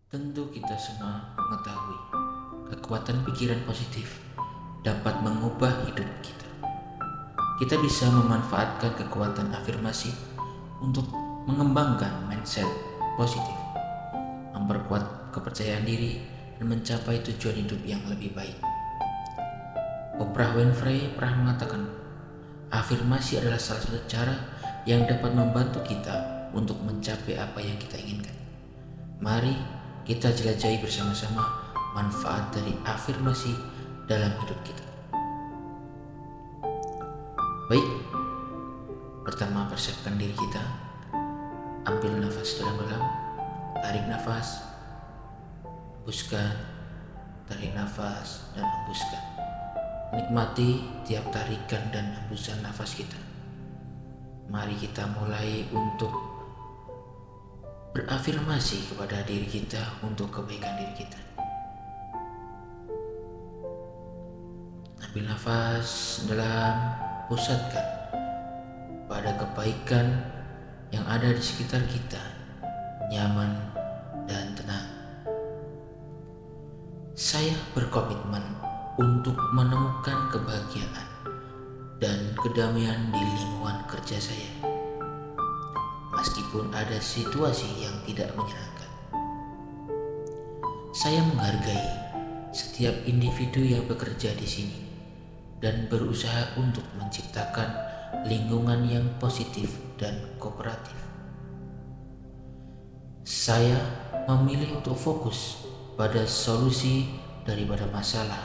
Tentu kita semua mengetahui kekuatan pikiran positif dapat mengubah hidup kita. Kita bisa memanfaatkan kekuatan afirmasi untuk mengembangkan mindset positif, memperkuat kepercayaan diri, dan mencapai tujuan hidup yang lebih baik. Oprah Winfrey pernah mengatakan, afirmasi adalah salah satu cara yang dapat membantu kita untuk mencapai apa yang kita inginkan. Mari kita jelajahi bersama-sama manfaat dari afirmasi dalam hidup kita. Baik, pertama persiapkan diri kita. Ambil nafas dalam-dalam, tarik nafas, hembuskan, tarik nafas, dan hembuskan. Nikmati tiap tarikan dan hembusan nafas kita. Mari kita mulai untuk berafirmasi kepada diri kita untuk kebaikan diri kita. Ambil nafas dalam, pusatkan pada kebaikan yang ada di sekitar kita, nyaman dan tenang. Saya berkomitmen untuk menemukan kebahagiaan dan kedamaian di lingkungan kerja saya, meskipun ada situasi yang tidak menyenangkan. Saya menghargai setiap individu yang bekerja di sini dan berusaha untuk menciptakan lingkungan yang positif dan kooperatif. Saya memilih untuk fokus pada solusi daripada masalah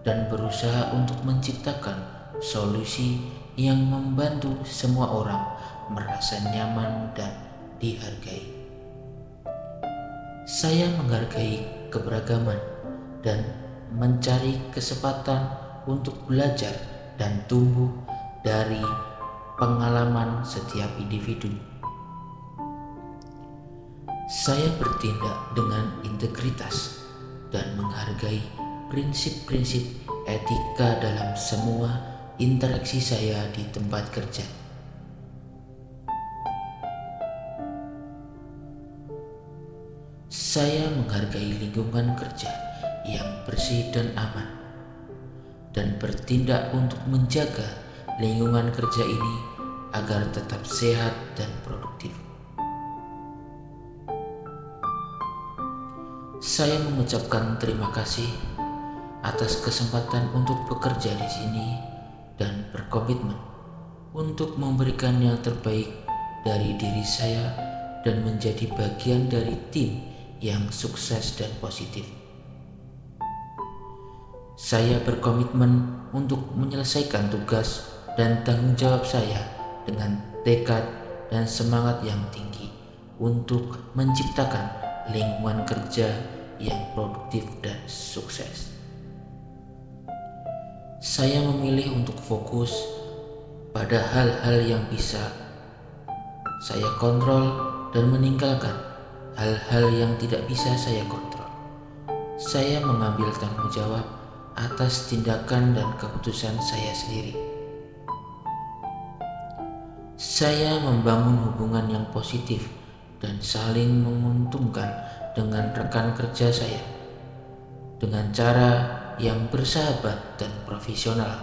dan berusaha untuk menciptakan solusi yang membantu semua orang merasa nyaman dan dihargai. Saya menghargai keberagaman dan mencari kesempatan untuk belajar dan tumbuh dari pengalaman setiap individu. Saya bertindak dengan integritas dan menghargai prinsip-prinsip etika dalam semua interaksi saya di tempat kerja. Saya menghargai lingkungan kerja yang bersih dan aman, dan bertindak untuk menjaga lingkungan kerja ini agar tetap sehat dan produktif. Saya mengucapkan terima kasih atas kesempatan untuk bekerja di sini dan berkomitmen untuk memberikan yang terbaik dari diri saya dan menjadi bagian dari tim yang sukses dan positif. Saya berkomitmen untuk menyelesaikan tugas dan tanggung jawab saya dengan tekad dan semangat yang tinggi untuk menciptakan lingkungan kerja yang produktif dan sukses. Saya memilih untuk fokus pada hal-hal yang bisa saya kontrol dan meninggalkan hal-hal yang tidak bisa saya kontrol. Saya mengambil tanggung jawab atas tindakan dan keputusan saya sendiri. Saya membangun hubungan yang positif dan saling menguntungkan dengan rekan kerja saya dengan cara yang bersahabat dan profesional.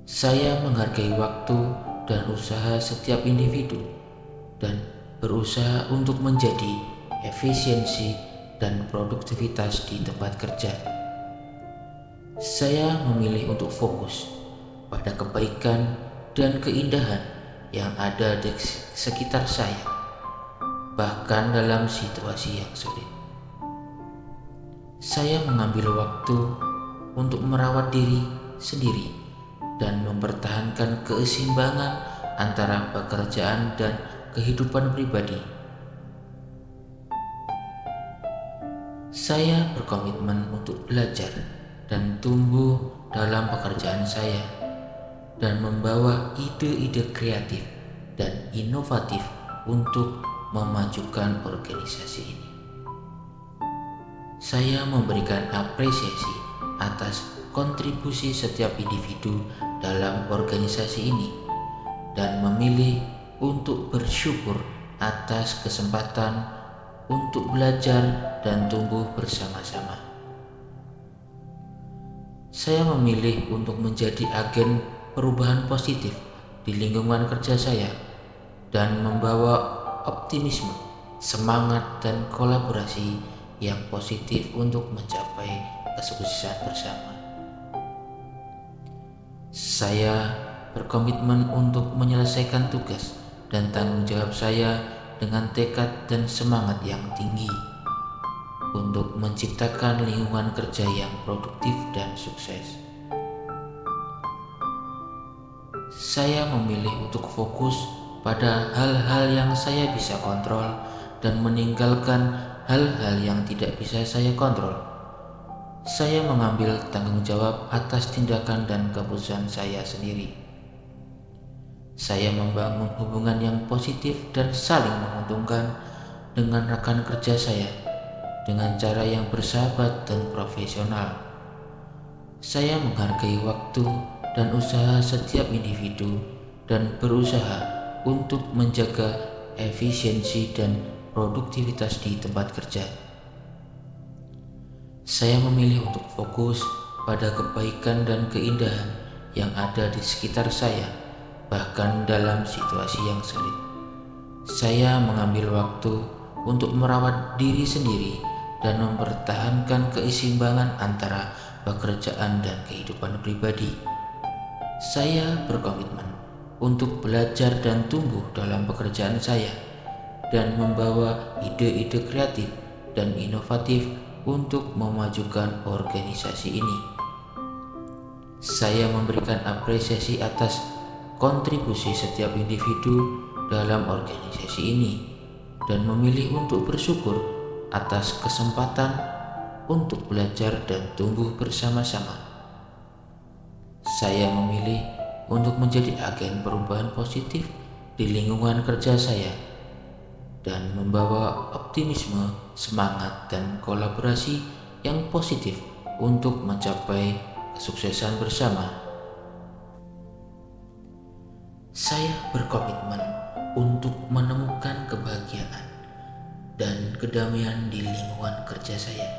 Saya menghargai waktu dan usaha setiap individu dan berusaha untuk menjadi efisiensi dan produktivitas di tempat kerja. Saya memilih untuk fokus pada kebaikan dan keindahan yang ada di sekitar saya, bahkan dalam situasi yang sulit. Saya mengambil waktu untuk merawat diri sendiri dan mempertahankan keseimbangan antara pekerjaan dan kehidupan pribadi. Saya berkomitmen untuk belajar dan tumbuh dalam pekerjaan saya dan membawa ide-ide kreatif dan inovatif untuk memajukan organisasi ini. Saya memberikan apresiasi atas kontribusi setiap individu dalam organisasi ini dan memilih untuk bersyukur atas kesempatan untuk belajar dan tumbuh bersama-sama. Saya memilih untuk menjadi agen perubahan positif di lingkungan kerja saya dan membawa optimisme, semangat, dan kolaborasi yang positif untuk mencapai kesuksesan bersama. Saya berkomitmen untuk menyelesaikan tugas dan tanggung jawab saya dengan tekad dan semangat yang tinggi untuk menciptakan lingkungan kerja yang produktif dan sukses. Saya memilih untuk fokus pada hal-hal yang saya bisa kontrol dan meninggalkan hal-hal yang tidak bisa saya kontrol. Saya mengambil tanggung jawab atas tindakan dan keputusan saya sendiri. Saya membangun hubungan yang positif dan saling menguntungkan dengan rekan kerja saya dengan cara yang bersahabat dan profesional. Saya menghargai waktu dan usaha setiap individu dan berusaha untuk menjaga efisiensi dan produktivitas di tempat kerja. Saya memilih untuk fokus pada kebaikan dan keindahan yang ada di sekitar saya, bahkan dalam situasi yang sulit. Saya mengambil waktu untuk merawat diri sendiri dan mempertahankan keseimbangan antara pekerjaan dan kehidupan pribadi. Saya berkomitmen untuk belajar dan tumbuh dalam pekerjaan saya dan membawa ide-ide kreatif dan inovatif untuk memajukan organisasi ini. Saya memberikan apresiasi atas kontribusi setiap individu dalam organisasi ini dan memilih untuk bersyukur atas kesempatan untuk belajar dan tumbuh bersama-sama. Saya memilih untuk menjadi agen perubahan positif di lingkungan kerja saya dan membawa optimisme, semangat, dan kolaborasi yang positif untuk mencapai kesuksesan bersama. Saya berkomitmen untuk menemukan kebahagiaan dan kedamaian di lingkungan kerja saya,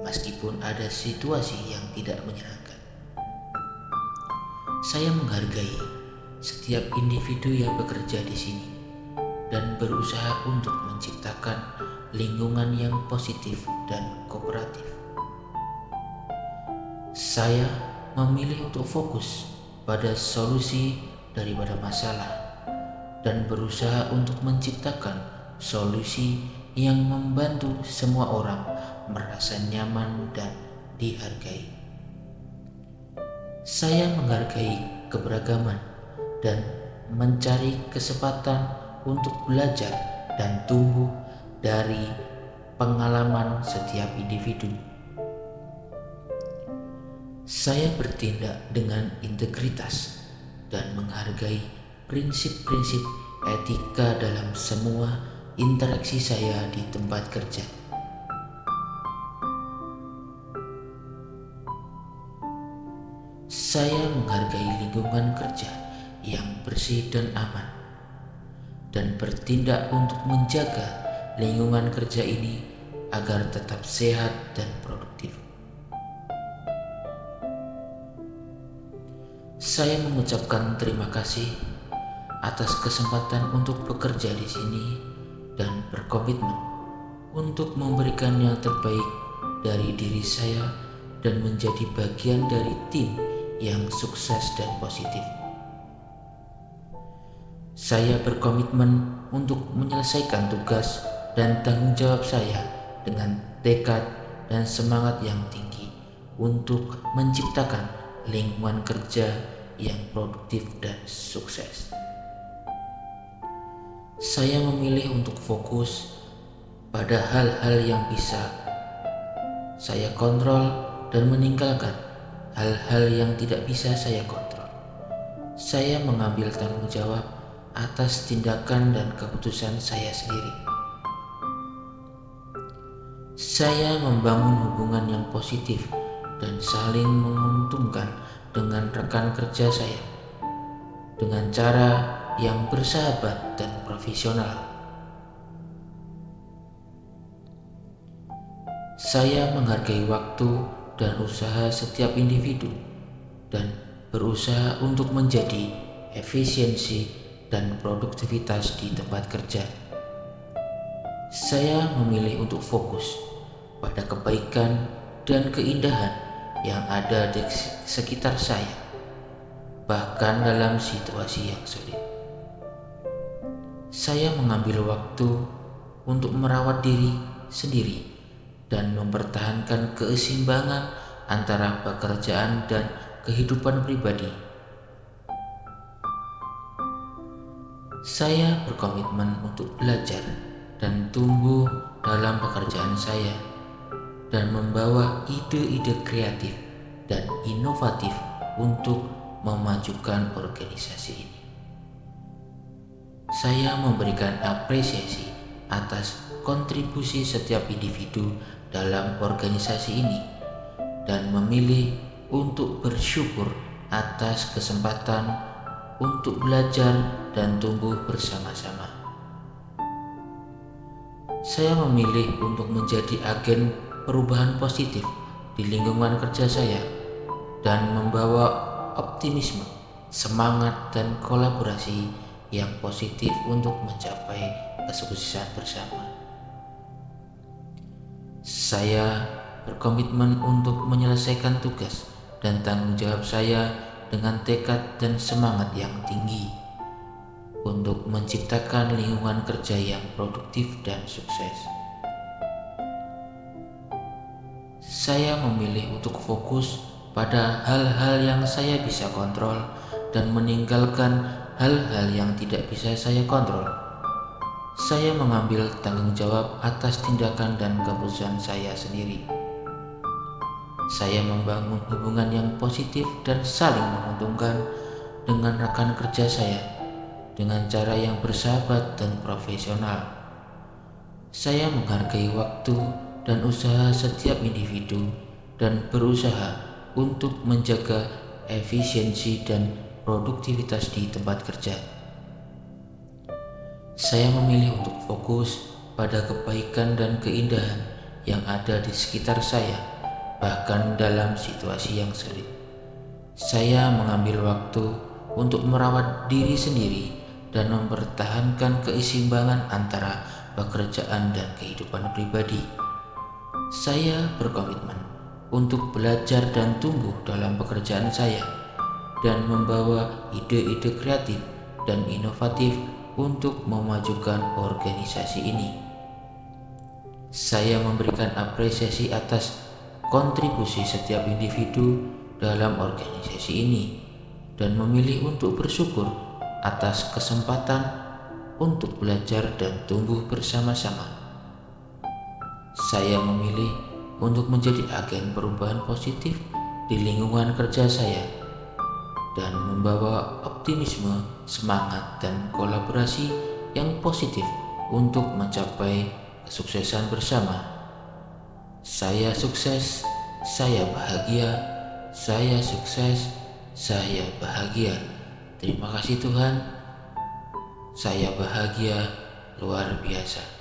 meskipun ada situasi yang tidak menyenangkan. Saya menghargai setiap individu yang bekerja di sini dan berusaha untuk menciptakan lingkungan yang positif dan kooperatif. Saya memilih untuk fokus pada solusi daripada masalah dan berusaha untuk menciptakan solusi yang membantu semua orang merasa nyaman dan dihargai. Saya menghargai keberagaman dan mencari kesempatan untuk belajar dan tumbuh dari pengalaman setiap individu. Saya bertindak dengan integritas dan menghargai prinsip-prinsip etika dalam semua interaksi saya di tempat kerja. Saya menghargai lingkungan kerja yang bersih dan aman dan bertindak untuk menjaga lingkungan kerja ini agar tetap sehat dan produktif. Saya mengucapkan terima kasih atas kesempatan untuk bekerja di sini dan berkomitmen untuk memberikan yang terbaik dari diri saya dan menjadi bagian dari tim yang sukses dan positif. Saya berkomitmen untuk menyelesaikan tugas dan tanggung jawab saya dengan tekad dan semangat yang tinggi untuk menciptakan lingkungan kerja yang produktif dan sukses. Saya memilih untuk fokus pada hal-hal yang bisa saya kontrol dan meninggalkan hal-hal yang tidak bisa saya kontrol. Saya mengambil tanggung jawab atas tindakan dan keputusan saya sendiri. Saya membangun hubungan yang positif dan saling menguntungkan dengan rekan kerja saya dengan cara yang bersahabat dan profesional. profesional. Saya menghargai waktu dan usaha setiap individu dan berusaha untuk menjadi efisiensi dan produktivitas di tempat kerja. Saya memilih untuk fokus pada kebaikan dan keindahan yang ada di sekitar saya, bahkan dalam situasi yang sulit. Saya mengambil waktu untuk merawat diri sendiri dan mempertahankan keseimbangan antara pekerjaan dan kehidupan pribadi. Saya berkomitmen untuk belajar dan tumbuh dalam pekerjaan saya dan membawa ide-ide kreatif dan inovatif untuk memajukan organisasi ini. Saya memberikan apresiasi atas kontribusi setiap individu dalam organisasi ini dan memilih untuk bersyukur atas kesempatan untuk belajar dan tumbuh bersama-sama. Saya memilih untuk menjadi agen perubahan positif di lingkungan kerja saya dan membawa optimisme, semangat, dan kolaborasi yang positif untuk mencapai kesuksesan bersama. Saya berkomitmen untuk menyelesaikan tugas dan tanggung jawab saya dengan tekad dan semangat yang tinggi untuk menciptakan lingkungan kerja yang produktif dan sukses. Saya memilih untuk fokus pada hal-hal yang saya bisa kontrol dan meninggalkan hal-hal yang tidak bisa saya kontrol. Saya mengambil tanggung jawab atas tindakan dan keputusan saya sendiri. Saya membangun hubungan yang positif dan saling menguntungkan dengan rekan kerja saya dengan cara yang bersahabat dan profesional. Saya menghargai waktu dan usaha setiap individu dan berusaha untuk menjaga efisiensi dan produktivitas di tempat kerja. Saya memilih untuk fokus pada kebaikan dan keindahan yang ada di sekitar saya, bahkan dalam situasi yang sulit. Saya mengambil waktu untuk merawat diri sendiri dan mempertahankan keseimbangan antara pekerjaan dan kehidupan pribadi. Saya berkomitmen untuk belajar dan tumbuh dalam pekerjaan saya dan membawa ide-ide kreatif dan inovatif untuk memajukan organisasi ini. Saya memberikan apresiasi atas kontribusi setiap individu dalam organisasi ini dan memilih untuk bersyukur atas kesempatan untuk belajar dan tumbuh bersama-sama. Saya memilih untuk menjadi agen perubahan positif di lingkungan kerja saya dan membawa optimisme, semangat, dan kolaborasi yang positif untuk mencapai kesuksesan bersama. Saya sukses, saya bahagia, saya sukses, saya bahagia. Terima kasih Tuhan, saya bahagia luar biasa.